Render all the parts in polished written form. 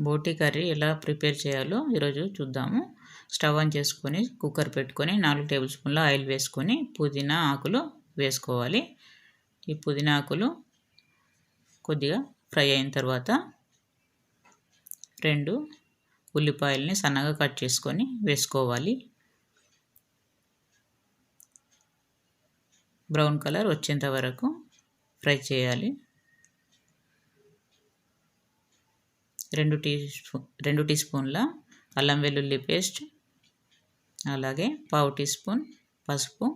బోటి కర్రీ ఎలా ప్రిపేర్ చేయాలో ఈరోజు చూద్దాము. స్టవ్ ఆన్ చేసుకొని కుక్కర్ పెట్టుకొని 4 టేబుల్ స్పూన్ల ఆయిల్ వేసుకొని పుదీనా ఆకులు వేసుకోవాలి. ఈ పుదీనా ఆకులు కొద్దిగా ఫ్రై అయిన తర్వాత 2 ఉల్లిపాయల్ని సన్నగా కట్ చేసుకొని వేసుకోవాలి. బ్రౌన్ కలర్ వచ్చేంత వరకు ఫ్రై చేయాలి. 2 టీ స్పూన్ల అల్లం వెల్లుల్లి పేస్ట్, అలాగే 1/2 టీ స్పూన్ పసుపు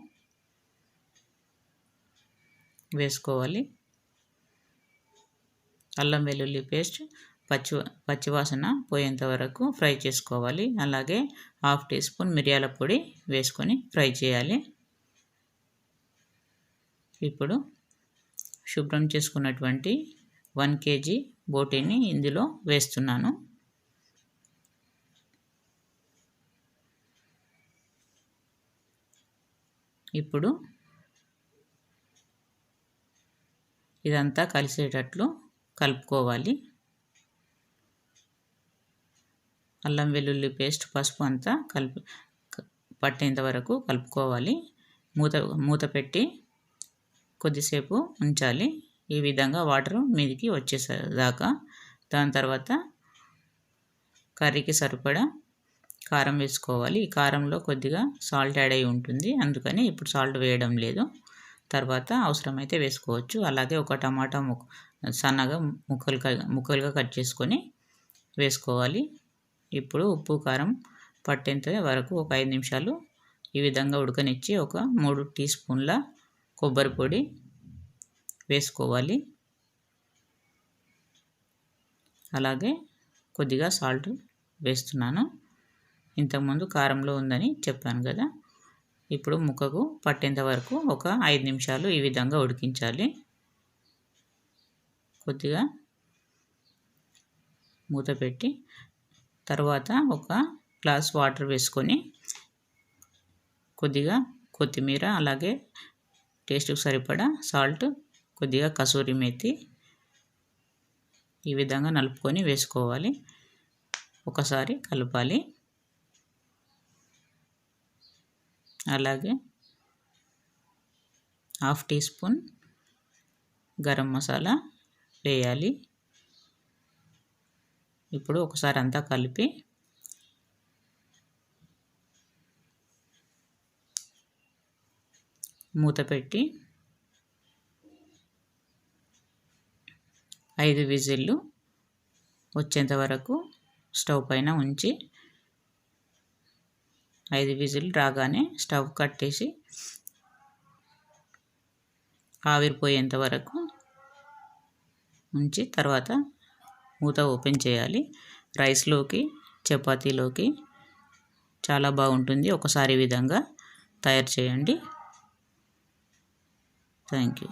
వేసుకోవాలి. అల్లం వెల్లుల్లి పేస్ట్ పచ్చివాసన పోయేంత వరకు ఫ్రై చేసుకోవాలి. అలాగే 1/2 టీ స్పూన్ మిరియాల పొడి వేసుకొని ఫ్రై చేయాలి. ఇప్పుడు శుభ్రం చేసుకున్నటువంటి 1 కేజీ బోటీని ఇందులో వేస్తున్నాను. ఇప్పుడు ఇదంతా కలిసేటట్లు కలుపుకోవాలి. అల్లం వెల్లుల్లి పేస్ట్ పసుపు అంతా పట్టేంత వరకు కలుపుకోవాలి. మూత పెట్టి కొద్దిసేపు ఉంచాలి. ఈ విధంగా వాటర్ మీదికి వచ్చేదాకా. దాని తర్వాత కర్రీకి సరిపడా కారం వేసుకోవాలి. ఈ కారంలో కొద్దిగా సాల్ట్ యాడ్ అయి ఉంటుంది, అందుకని ఇప్పుడు సాల్ట్ వేయడం లేదు. తర్వాత అవసరమైతే వేసుకోవచ్చు. అలాగే ఒక టమాటా సన్నగా ముక్కలుగా కట్ చేసుకొని వేసుకోవాలి. ఇప్పుడు ఉప్పు కారం పట్టేంత వరకు ఒక 5 నిమిషాలు ఈ విధంగా ఉడకనిచ్చి ఒక 3 టీ స్పూన్ల కొబ్బరి పొడి వేసుకోవాలి. అలాగే కొద్దిగా సాల్ట్ వేస్తున్నాను. ఇంతకుముందు కారంలో ఉందని చెప్పాను కదా. ఇప్పుడు ముక్కకు పట్టేంత వరకు ఒక 5 నిమిషాలు ఈ విధంగా ఉడికించాలి. కొద్దిగా మూత పెట్టి తర్వాత ఒక గ్లాస్ వాటర్ వేసుకొని కొద్దిగా కొత్తిమీర, అలాగే టేస్ట్కి సరిపడా సాల్ట్, కొద్దిగా కసూరి మేతి ఈ విధంగా నలుపుకొని వేసుకోవాలి. ఒకసారి కలపాలి. అలాగే 1/2 టీ స్పూన్ గరం మసాలా వేయాలి. ఇప్పుడు ఒకసారి అంతా కలిపి మూత పెట్టి 5 విజిల్లు వచ్చేంత వరకు స్టవ్ పైన ఉంచి 5 విజిల్ రాగానే స్టవ్ కట్టేసి ఆవిరిపోయేంత వరకు ఉంచి తర్వాత మూత ఓపెన్ చేయాలి. రైస్లోకి, చపాతీలోకి చాలా బాగుంటుంది. ఒకసారి ఈ విధంగా తయారు చేయండి. Thank you.